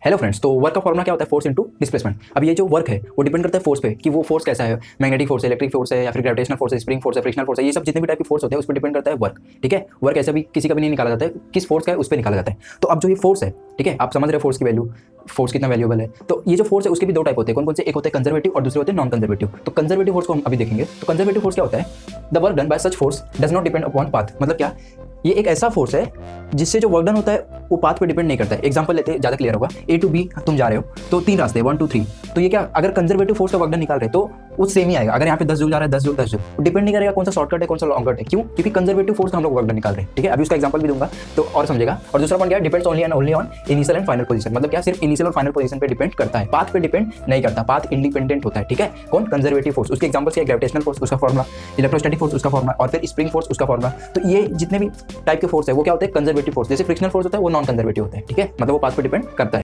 Hello friends, तो work का formula क्या होता है? Force into displacement. अब ये जो वर्क है वो डिपेंड करता है फोर्स पे कि वो फोर्स कैसा है, मैग्नेटिक फोर्स है, इलेक्ट्रिक फोर्स है, या फिर ग्रेविटेशनल फोर्स है, स्प्रिंग फोर्स है, फ्रिक्शनल फोर्स है। ये सब जितने भी टाइप के फोर्स होते हैं उस पर डिपेंड करता है वर्क। ठीक है, वर्क ऐसा भी किसी का भी नहीं निकाला जाता है, किस फोर्स का है उस पर निकाला जाता है। तो अब जो ये फोर्स है, ठीक है, आप समझ रहे हो फोर्स की वैल्यू, फोर्स कितना वैल्यूएबल है। तो ये जो फोर्स है उसके भी दो टाइप होते हैं। कौन कौन से? एक होते हैं कंजर्वेटिव और दूसरे होते हैं नॉन कंजर्वेटिव। तो कंजर्वेटिव फोर्स को हम अभी देखेंगे। तो कंजर्वेटिव फोर्स क्या होता है? The work done by such force does not depend upon path. मतलब क्या? ये एक ऐसा फोर्स है जिससे जो वर्क डन होता है वो पाथ पे डिपेंड नहीं करता है। एग्जांपल लेते हैं, ज़्यादा क्लियर होगा। A to B तुम जा रहे हो तो 3 रास्ते 1 2 3। तो ये क्या, अगर कंजर्वेटिव फोर्स का वर्क डन निकाल रहे तो वो सेम ही आएगा। अगर यहाँ पे 10 जूल जा रहा है 10 जूल 10 जूल, डिपेंड नहीं करेगा कौन सा शॉर्टकट है कौन सा लॉन्ग कट है। क्यों? क्योंकि कंजर्वेटिव फोर्स का हम लोग वर्क डन निकाल रहे हैं। ठीक है, अभी उसका एग्जांपल भी दूंगा तो और समझेगा। और दूसरा पॉइंट क्या है? Depends only on initial and final position. मतलब क्या? सिर्फ इनिशियल और फाइनल पोजीशन पे डिपेंड करता है, पाथ पे डिपेंड नहीं करता। पाथ इंडिपेंडेंट होता है। ठीक है, कौन? Conservative force. उसके एग्जांपल क्या है? ग्रेविटेशनल फोर्स उसका फॉर्मूला, इलेक्ट्रोस्टैटिक फोर्स उसका फॉर्मूला, और फिर स्प्रिंग फोर्स उसका फॉर्मूला। तो ये जितने भी टाइप के फोर्स है वो क्या होते हैं? Conservative force. जैसे फ्रिक्शनल फोर्स होता है वो नॉन कंजर्वेटिव होता है। ठीक है, मतलब वो पाथ पे डिपेंड करता है।